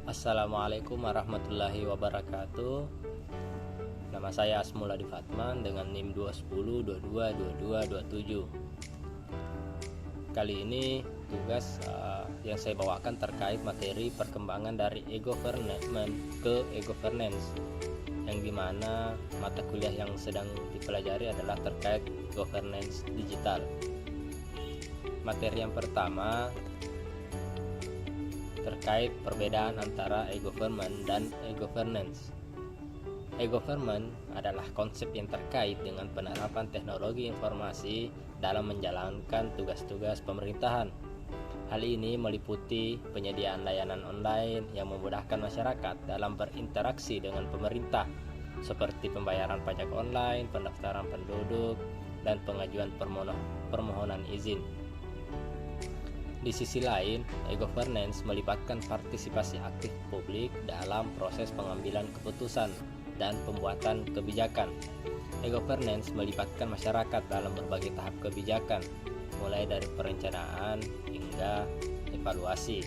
Assalamualaikum warahmatullahi wabarakatuh. Nama saya Asmul Adi Fatman dengan NIM 210222227. Kali ini tugas yang saya bawakan terkait materi perkembangan dari e-government ke e-governance, yang dimana mata kuliah yang sedang dipelajari adalah terkait governance digital. Materi yang pertama terkait perbedaan antara e-government dan e-governance. E-government adalah konsep yang terkait dengan penerapan teknologi informasi dalam menjalankan tugas-tugas pemerintahan. Hal ini meliputi penyediaan layanan online yang memudahkan masyarakat dalam berinteraksi dengan pemerintah, seperti pembayaran pajak online, pendaftaran penduduk, dan pengajuan permohonan izin. Di sisi lain, e-governance melibatkan partisipasi aktif publik dalam proses pengambilan keputusan dan pembuatan kebijakan. E-governance melibatkan masyarakat dalam berbagai tahap kebijakan, mulai dari perencanaan hingga evaluasi.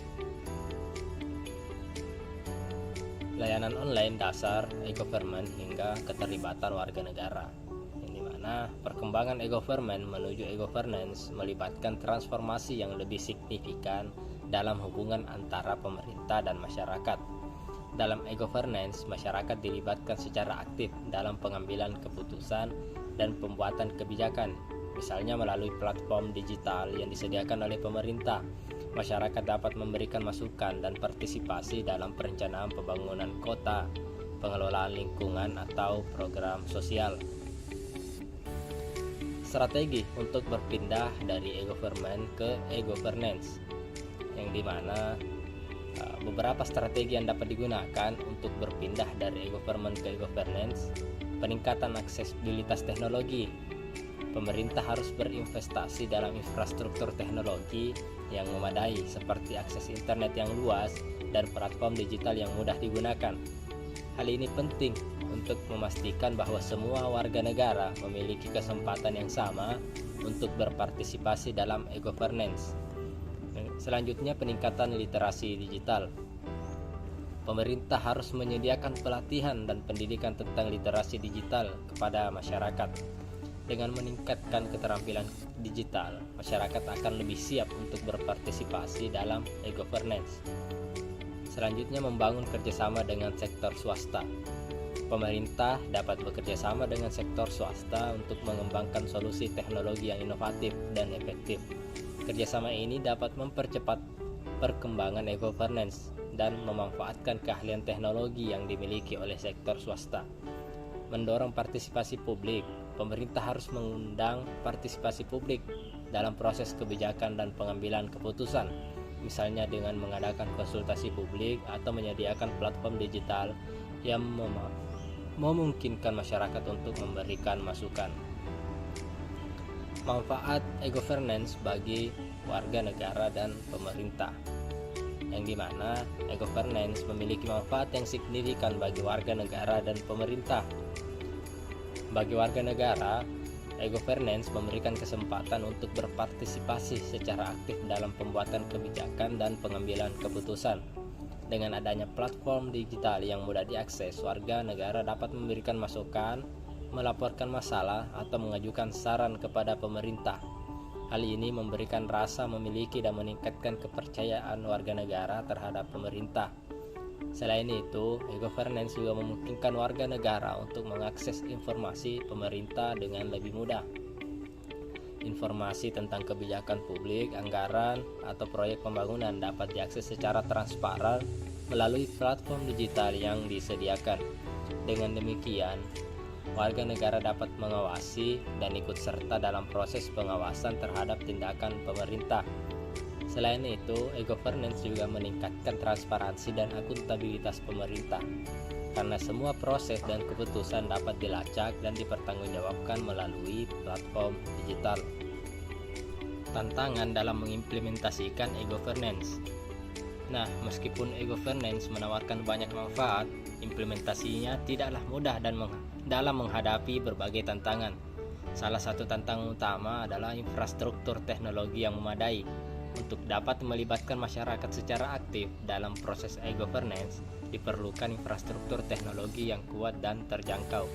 Layanan online dasar e-government hingga keterlibatan warga negara. Nah, perkembangan e-government menuju e-governance melibatkan transformasi yang lebih signifikan dalam hubungan antara pemerintah dan masyarakat. Dalam e-governance, masyarakat dilibatkan secara aktif dalam pengambilan keputusan dan pembuatan kebijakan, misalnya melalui platform digital yang disediakan oleh pemerintah. Masyarakat dapat memberikan masukan dan partisipasi dalam perencanaan pembangunan kota, pengelolaan lingkungan, atau program sosial. Strategi untuk berpindah dari e-government ke e-governance, yang dimana beberapa strategi yang dapat digunakan untuk berpindah dari e-government ke e-governance. Peningkatan aksesibilitas teknologi. Pemerintah harus berinvestasi dalam infrastruktur teknologi yang memadai, seperti akses internet yang luas dan platform digital yang mudah digunakan. Hal ini penting untuk memastikan bahwa semua warga negara memiliki kesempatan yang sama untuk berpartisipasi dalam e-governance. Selanjutnya, peningkatan literasi digital. Pemerintah harus menyediakan pelatihan dan pendidikan tentang literasi digital kepada masyarakat. Dengan meningkatkan keterampilan digital, masyarakat akan lebih siap untuk berpartisipasi dalam e-governance. Selanjutnya, membangun kerjasama dengan sektor swasta. Pemerintah dapat bekerja sama dengan sektor swasta untuk mengembangkan solusi teknologi yang inovatif dan efektif. Kerjasama ini dapat mempercepat perkembangan e-governance dan memanfaatkan keahlian teknologi yang dimiliki oleh sektor swasta. Mendorong partisipasi publik. Pemerintah harus mengundang partisipasi publik dalam proses kebijakan dan pengambilan keputusan, misalnya dengan mengadakan konsultasi publik atau menyediakan platform digital yang memungkinkan masyarakat untuk memberikan masukan. Manfaat e-governance bagi warga negara dan pemerintah, yang dimana e-governance memiliki manfaat yang signifikan bagi warga negara dan pemerintah. Bagi warga negara, e-governance memberikan kesempatan untuk berpartisipasi secara aktif dalam pembuatan kebijakan dan pengambilan keputusan. Dengan adanya platform digital yang mudah diakses, warga negara dapat memberikan masukan, melaporkan masalah, atau mengajukan saran kepada pemerintah. Hal ini memberikan rasa memiliki dan meningkatkan kepercayaan warga negara terhadap pemerintah. Selain itu, e-governance juga memungkinkan warga negara untuk mengakses informasi pemerintah dengan lebih mudah. Informasi tentang kebijakan publik, anggaran, atau proyek pembangunan dapat diakses secara transparan melalui platform digital yang disediakan. Dengan demikian, warga negara dapat mengawasi dan ikut serta dalam proses pengawasan terhadap tindakan pemerintah. Selain itu, e-governance juga meningkatkan transparansi dan akuntabilitas pemerintah, karena semua proses dan keputusan dapat dilacak dan dipertanggungjawabkan melalui platform digital. Tantangan dalam mengimplementasikan e-governance. Nah, meskipun e-governance menawarkan banyak manfaat, implementasinya tidaklah mudah dan dalam menghadapi berbagai tantangan. Salah satu tantangan utama adalah infrastruktur teknologi yang memadai. Untuk dapat melibatkan masyarakat secara aktif dalam proses e-governance, diperlukan infrastruktur teknologi yang kuat dan terjangkau.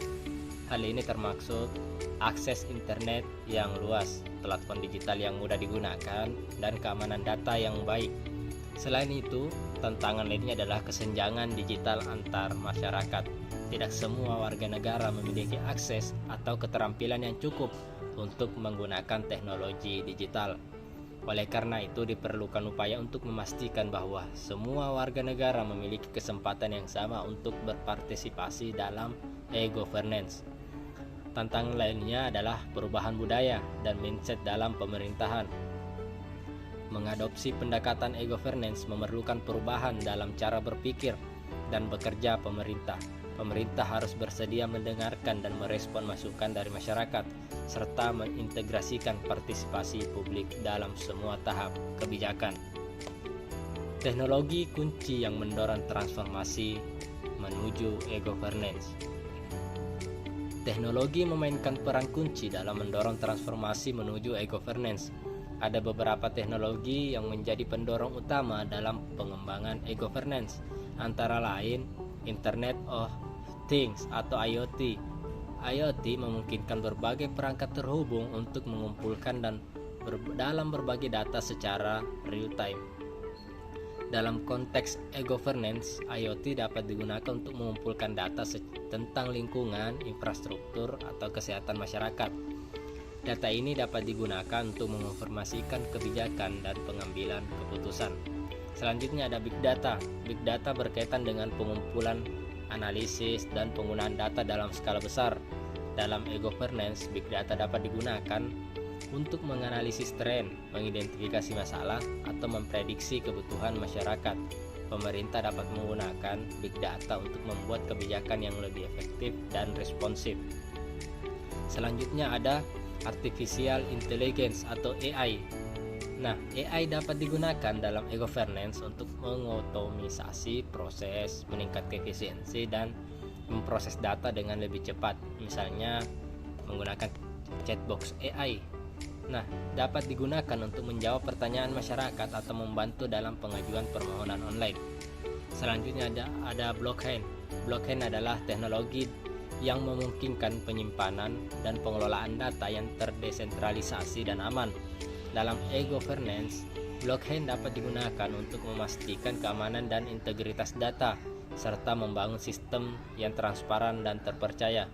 Hal ini termasuk akses internet yang luas, platform digital yang mudah digunakan, dan keamanan data yang baik. Selain itu, tantangan lainnya adalah kesenjangan digital antar masyarakat. Tidak semua warga negara memiliki akses atau keterampilan yang cukup untuk menggunakan teknologi digital. Oleh karena itu, diperlukan upaya untuk memastikan bahwa semua warga negara memiliki kesempatan yang sama untuk berpartisipasi dalam e-governance. Tantangan lainnya adalah perubahan budaya dan mindset dalam pemerintahan. Mengadopsi pendekatan e-governance memerlukan perubahan dalam cara berpikir dan bekerja pemerintah. Pemerintah harus bersedia mendengarkan dan merespon masukan dari masyarakat, serta mengintegrasikan partisipasi publik dalam semua tahap kebijakan. Teknologi kunci yang mendorong transformasi menuju e-governance. Teknologi memainkan peran kunci dalam mendorong transformasi menuju e-governance. Ada beberapa teknologi yang menjadi pendorong utama dalam pengembangan e-governance, antara lain Internet of Things atau IoT. IoT memungkinkan berbagai perangkat terhubung untuk mengumpulkan dan dalam berbagi data secara real time. Dalam konteks e-governance, IoT dapat digunakan untuk mengumpulkan data tentang lingkungan, infrastruktur, atau kesehatan masyarakat. Data ini dapat digunakan untuk menginformasikan kebijakan dan pengambilan keputusan. Selanjutnya ada Big Data. Big Data berkaitan dengan pengumpulan, analisis, dan penggunaan data dalam skala besar. Dalam e-governance, Big Data dapat digunakan untuk menganalisis tren, mengidentifikasi masalah, atau memprediksi kebutuhan masyarakat. Pemerintah dapat menggunakan Big Data untuk membuat kebijakan yang lebih efektif dan responsif. Selanjutnya ada Artificial Intelligence atau AI. Nah, AI dapat digunakan dalam e-governance untuk mengotomisasi proses, meningkatkan efisiensi, dan memproses data dengan lebih cepat. Misalnya menggunakan chatbox AI. Nah, dapat digunakan untuk menjawab pertanyaan masyarakat atau membantu dalam pengajuan permohonan online. Selanjutnya ada blockchain. Blockchain adalah teknologi yang memungkinkan penyimpanan dan pengelolaan data yang terdesentralisasi dan aman. Dalam e-governance, blockchain dapat digunakan untuk memastikan keamanan dan integritas data, serta membangun sistem yang transparan dan terpercaya.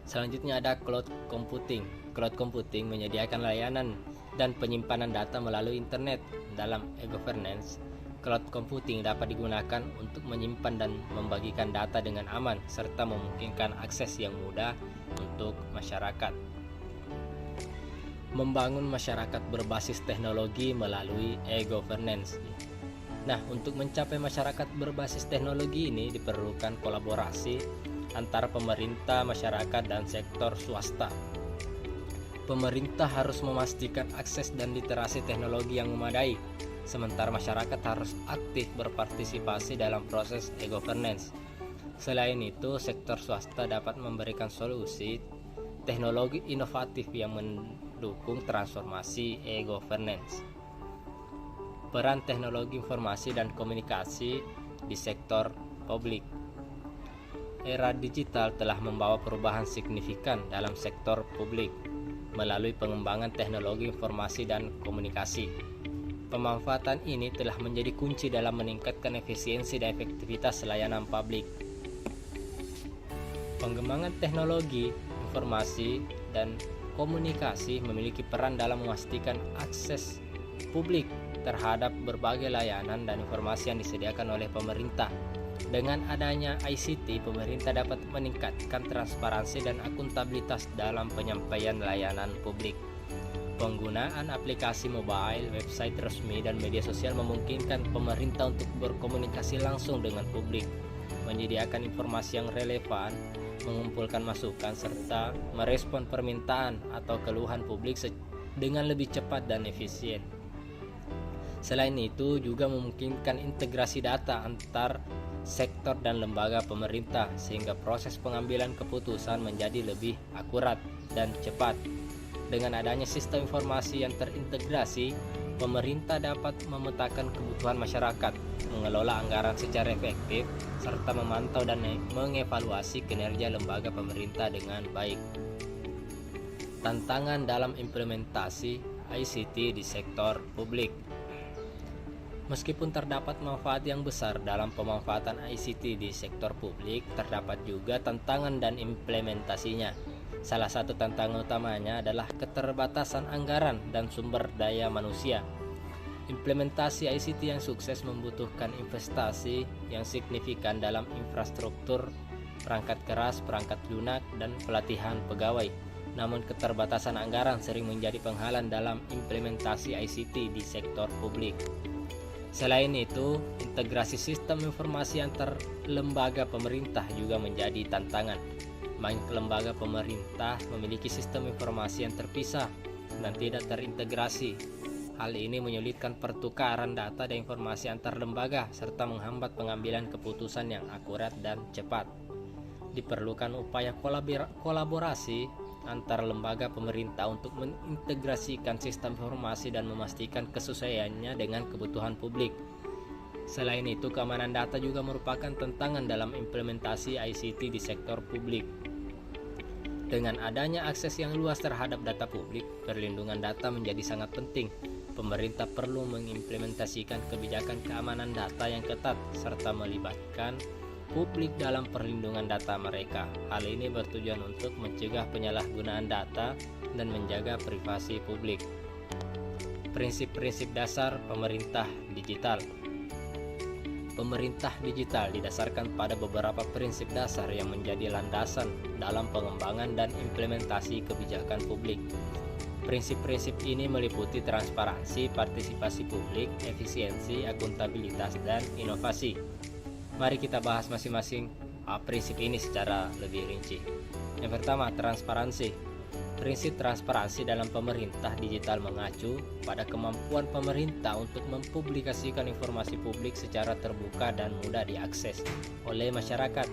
Selanjutnya ada cloud computing. Cloud computing menyediakan layanan dan penyimpanan data melalui internet. Dalam e-governance, cloud computing dapat digunakan untuk menyimpan dan membagikan data dengan aman, serta memungkinkan akses yang mudah untuk masyarakat. Membangun masyarakat berbasis teknologi melalui e-governance. Nah, untuk mencapai masyarakat berbasis teknologi ini diperlukan kolaborasi antara pemerintah, masyarakat, dan sektor swasta. Pemerintah harus memastikan akses dan literasi teknologi yang memadai, sementara masyarakat harus aktif berpartisipasi dalam proses e-governance. Selain itu, sektor swasta dapat memberikan solusi teknologi inovatif yang mendukung transformasi e-governance. Peran teknologi informasi dan komunikasi di sektor publik. Era digital telah membawa perubahan signifikan dalam sektor publik melalui pengembangan teknologi informasi dan komunikasi. Pemanfaatan ini telah menjadi kunci dalam meningkatkan efisiensi dan efektivitas layanan publik. Pengembangan teknologi, informasi, dan komunikasi memiliki peran dalam memastikan akses publik terhadap berbagai layanan dan informasi yang disediakan oleh pemerintah. Dengan adanya ICT, pemerintah dapat meningkatkan transparansi dan akuntabilitas dalam penyampaian layanan publik. Penggunaan aplikasi mobile, website resmi, dan media sosial memungkinkan pemerintah untuk berkomunikasi langsung dengan publik, menyediakan informasi yang relevan, mengumpulkan masukan, serta merespon permintaan atau keluhan publik dengan lebih cepat dan efisien. Selain itu, juga memungkinkan integrasi data antar sektor dan lembaga pemerintah sehingga proses pengambilan keputusan menjadi lebih akurat dan cepat. Dengan adanya sistem informasi yang terintegrasi, Pemerintah dapat memetakan kebutuhan masyarakat, mengelola anggaran secara efektif, serta memantau dan mengevaluasi kinerja lembaga pemerintah dengan baik. Tantangan dalam implementasi ICT di sektor publik. Meskipun terdapat manfaat yang besar dalam pemanfaatan ICT di sektor publik, terdapat juga tantangan dan implementasinya. Salah satu tantangan utamanya adalah keterbatasan anggaran dan sumber daya manusia. Implementasi ICT yang sukses membutuhkan investasi yang signifikan dalam infrastruktur, perangkat keras, perangkat lunak, dan pelatihan pegawai. Namun keterbatasan anggaran sering menjadi penghalang dalam implementasi ICT di sektor publik. Selain itu, integrasi sistem informasi antar lembaga pemerintah juga menjadi tantangan. Banyak lembaga pemerintah memiliki sistem informasi yang terpisah dan tidak terintegrasi. Hal ini menyulitkan pertukaran data dan informasi antar lembaga serta menghambat pengambilan keputusan yang akurat dan cepat. Diperlukan upaya kolaborasi antar lembaga pemerintah untuk mengintegrasikan sistem informasi dan memastikan kesesuaiannya dengan kebutuhan publik. Selain itu, keamanan data juga merupakan tantangan dalam implementasi ICT di sektor publik. Dengan adanya akses yang luas terhadap data publik, perlindungan data menjadi sangat penting. Pemerintah perlu mengimplementasikan kebijakan keamanan data yang ketat serta melibatkan publik dalam perlindungan data mereka. Hal ini bertujuan untuk mencegah penyalahgunaan data dan menjaga privasi publik. Prinsip-prinsip dasar pemerintah digital. Pemerintah digital didasarkan pada beberapa prinsip dasar yang menjadi landasan dalam pengembangan dan implementasi kebijakan publik. Prinsip-prinsip ini meliputi transparansi, partisipasi publik, efisiensi, akuntabilitas, dan inovasi. Mari kita bahas masing-masing prinsip ini secara lebih rinci. Yang pertama, transparansi. Prinsip transparansi dalam pemerintah digital mengacu pada kemampuan pemerintah untuk mempublikasikan informasi publik secara terbuka dan mudah diakses oleh masyarakat.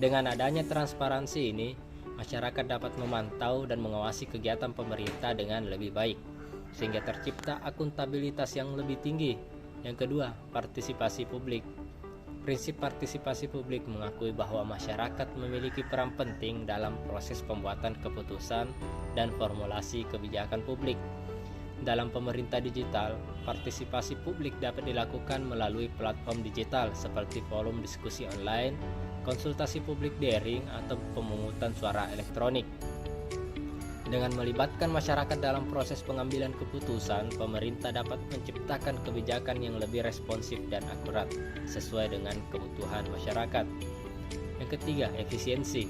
Dengan adanya transparansi ini, masyarakat dapat memantau dan mengawasi kegiatan pemerintah dengan lebih baik, sehingga tercipta akuntabilitas yang lebih tinggi. Yang kedua, partisipasi publik. Prinsip partisipasi publik mengakui bahwa masyarakat memiliki peran penting dalam proses pembuatan keputusan dan formulasi kebijakan publik. Dalam pemerintah digital, partisipasi publik dapat dilakukan melalui platform digital seperti forum diskusi online, konsultasi publik daring, atau pemungutan suara elektronik. Dengan melibatkan masyarakat dalam proses pengambilan keputusan, pemerintah dapat menciptakan kebijakan yang lebih responsif dan akurat sesuai dengan kebutuhan masyarakat. Yang ketiga, efisiensi.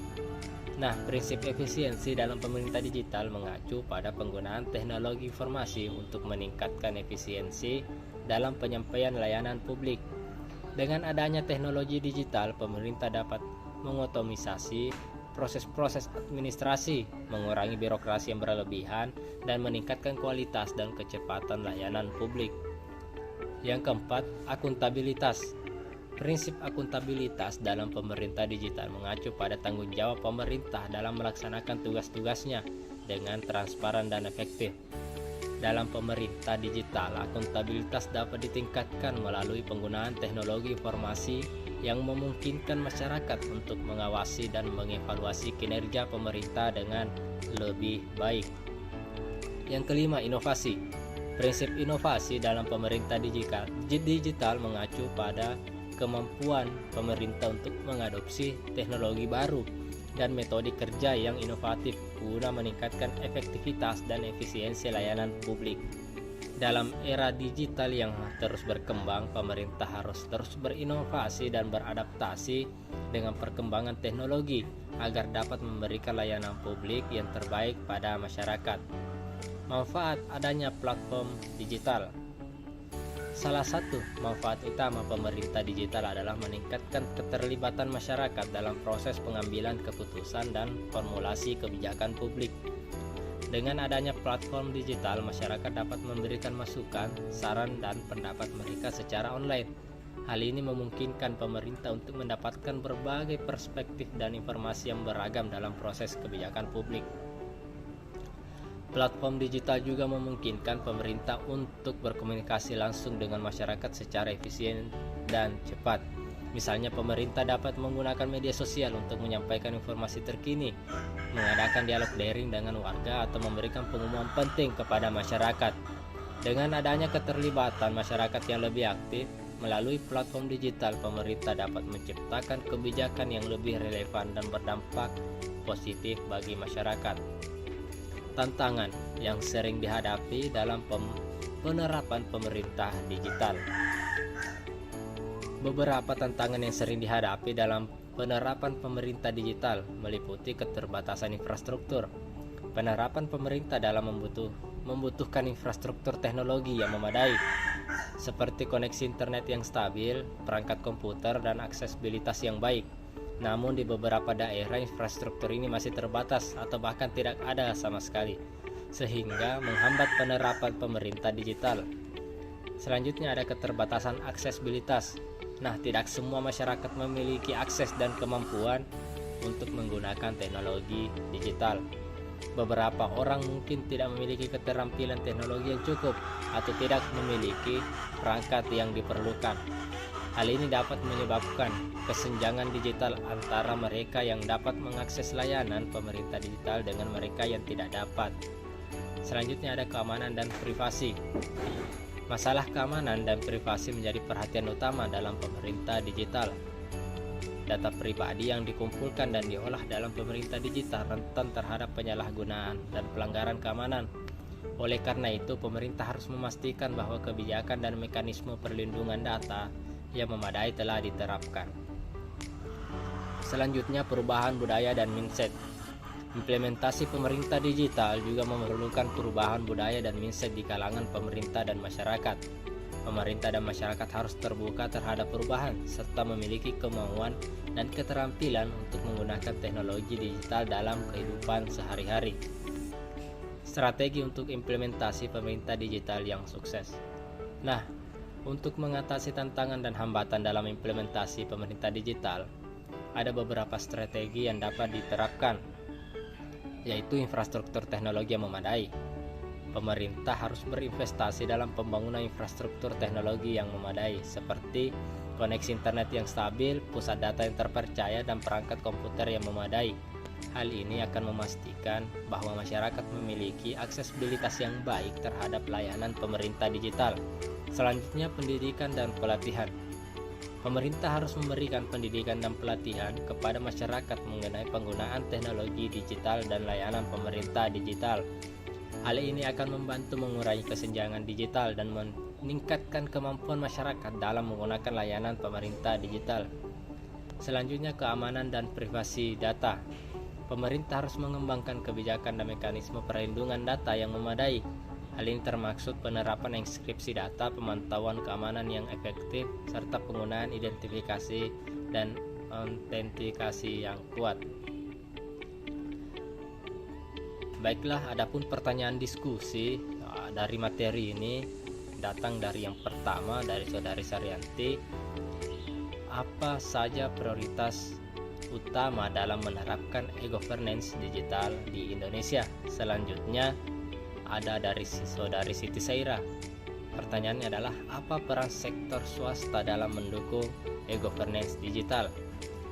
Nah, prinsip efisiensi dalam pemerintah digital mengacu pada penggunaan teknologi informasi untuk meningkatkan efisiensi dalam penyampaian layanan publik. Dengan adanya teknologi digital, pemerintah dapat mengotomisasi proses-proses administrasi, mengurangi birokrasi yang berlebihan, dan meningkatkan kualitas dan kecepatan layanan publik. Yang keempat, akuntabilitas. Prinsip akuntabilitas dalam pemerintah digital mengacu pada tanggung jawab pemerintah dalam melaksanakan tugas-tugasnya dengan transparan dan efektif. Dalam pemerintah digital, akuntabilitas dapat ditingkatkan melalui penggunaan teknologi informasi yang memungkinkan masyarakat untuk mengawasi dan mengevaluasi kinerja pemerintah dengan lebih baik. Yang kelima, inovasi. Prinsip inovasi dalam pemerintah digital mengacu pada kemampuan pemerintah untuk mengadopsi teknologi baru dan metode kerja yang inovatif guna meningkatkan efektivitas dan efisiensi layanan publik. Dalam era digital yang terus berkembang, pemerintah harus terus berinovasi dan beradaptasi dengan perkembangan teknologi agar dapat memberikan layanan publik yang terbaik pada masyarakat. Manfaat adanya platform digital. Salah satu manfaat utama pemerintah digital adalah meningkatkan keterlibatan masyarakat dalam proses pengambilan keputusan dan formulasi kebijakan publik. Dengan adanya platform digital, masyarakat dapat memberikan masukan, saran, dan pendapat mereka secara online. Hal ini memungkinkan pemerintah untuk mendapatkan berbagai perspektif dan informasi yang beragam dalam proses kebijakan publik. Platform digital juga memungkinkan pemerintah untuk berkomunikasi langsung dengan masyarakat secara efisien dan cepat. Misalnya pemerintah dapat menggunakan media sosial untuk menyampaikan informasi terkini, mengadakan dialog daring dengan warga atau memberikan pengumuman penting kepada masyarakat. Dengan adanya keterlibatan masyarakat yang lebih aktif, melalui platform digital pemerintah dapat menciptakan kebijakan yang lebih relevan dan berdampak positif bagi masyarakat. Tantangan yang sering dihadapi dalam penerapan pemerintah digital. Beberapa tantangan yang sering dihadapi dalam penerapan pemerintah digital meliputi keterbatasan infrastruktur. Penerapan pemerintah dalam membutuhkan infrastruktur teknologi yang memadai, seperti koneksi internet yang stabil, perangkat komputer, dan aksesibilitas yang baik. Namun di beberapa daerah infrastruktur ini masih terbatas atau bahkan tidak ada sama sekali, sehingga menghambat penerapan pemerintah digital. Selanjutnya ada keterbatasan aksesibilitas. Nah, tidak semua masyarakat memiliki akses dan kemampuan untuk menggunakan teknologi digital. Beberapa orang mungkin tidak memiliki keterampilan teknologi yang cukup atau tidak memiliki perangkat yang diperlukan. Hal ini dapat menyebabkan kesenjangan digital antara mereka yang dapat mengakses layanan pemerintah digital dengan mereka yang tidak dapat. Selanjutnya ada keamanan dan privasi. Masalah keamanan dan privasi menjadi perhatian utama dalam pemerintah digital. Data pribadi yang dikumpulkan dan diolah dalam pemerintah digital rentan terhadap penyalahgunaan dan pelanggaran keamanan. Oleh karena itu, pemerintah harus memastikan bahwa kebijakan dan mekanisme perlindungan data yang memadai telah diterapkan. Selanjutnya, perubahan budaya dan mindset. Implementasi pemerintah digital juga memerlukan perubahan budaya dan mindset di kalangan pemerintah dan masyarakat. Pemerintah dan masyarakat harus terbuka terhadap perubahan serta memiliki kemauan dan keterampilan untuk menggunakan teknologi digital dalam kehidupan sehari-hari. Strategi untuk implementasi pemerintah digital yang sukses. Nah, untuk mengatasi tantangan dan hambatan dalam implementasi pemerintah digital, ada beberapa strategi yang dapat diterapkan, yaitu infrastruktur teknologi yang memadai. Pemerintah harus berinvestasi dalam pembangunan infrastruktur teknologi yang memadai, seperti koneksi internet yang stabil, pusat data yang terpercaya, dan perangkat komputer yang memadai. Hal ini akan memastikan bahwa masyarakat memiliki aksesibilitas yang baik terhadap layanan pemerintah digital. Selanjutnya, pendidikan dan pelatihan. Pemerintah harus memberikan pendidikan dan pelatihan kepada masyarakat mengenai penggunaan teknologi digital dan layanan pemerintah digital. Hal ini akan membantu mengurangi kesenjangan digital dan meningkatkan kemampuan masyarakat dalam menggunakan layanan pemerintah digital. Selanjutnya, keamanan dan privasi data. Pemerintah harus mengembangkan kebijakan dan mekanisme perlindungan data yang memadai. Hal ini termaksud penerapan enkripsi data, pemantauan keamanan yang efektif, serta penggunaan identifikasi dan autentikasi yang kuat. Baiklah, adapun pertanyaan diskusi dari materi ini datang dari yang pertama dari Saudari Saryanti. Apa saja prioritas utama dalam menerapkan e-governance digital di Indonesia? Selanjutnya ada dari Saudari Siti Saira. Pertanyaannya adalah, apa peran sektor swasta dalam mendukung e-governance digital?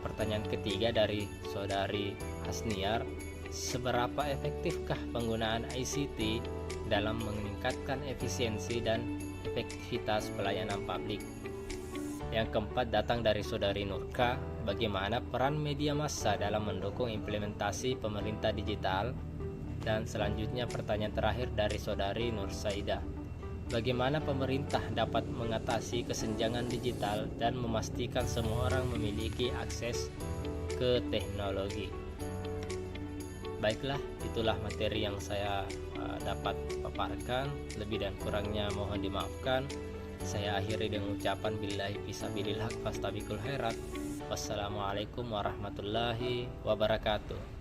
Pertanyaan ketiga dari Saudari Hasniar, seberapa efektifkah penggunaan ICT dalam meningkatkan efisiensi dan efektivitas pelayanan publik? Yang keempat datang dari Saudari Nurka, bagaimana peran media massa dalam mendukung implementasi pemerintah digital? Dan selanjutnya pertanyaan terakhir dari Saudari Nur Saida, bagaimana pemerintah dapat mengatasi kesenjangan digital dan memastikan semua orang memiliki akses ke teknologi? Baiklah, itulah materi yang saya dapat paparkan. Lebih dan kurangnya mohon dimaafkan. Saya akhiri dengan ucapan billahi fisabilillah fastabiqul khairat. Wassalamualaikum warahmatullahi wabarakatuh.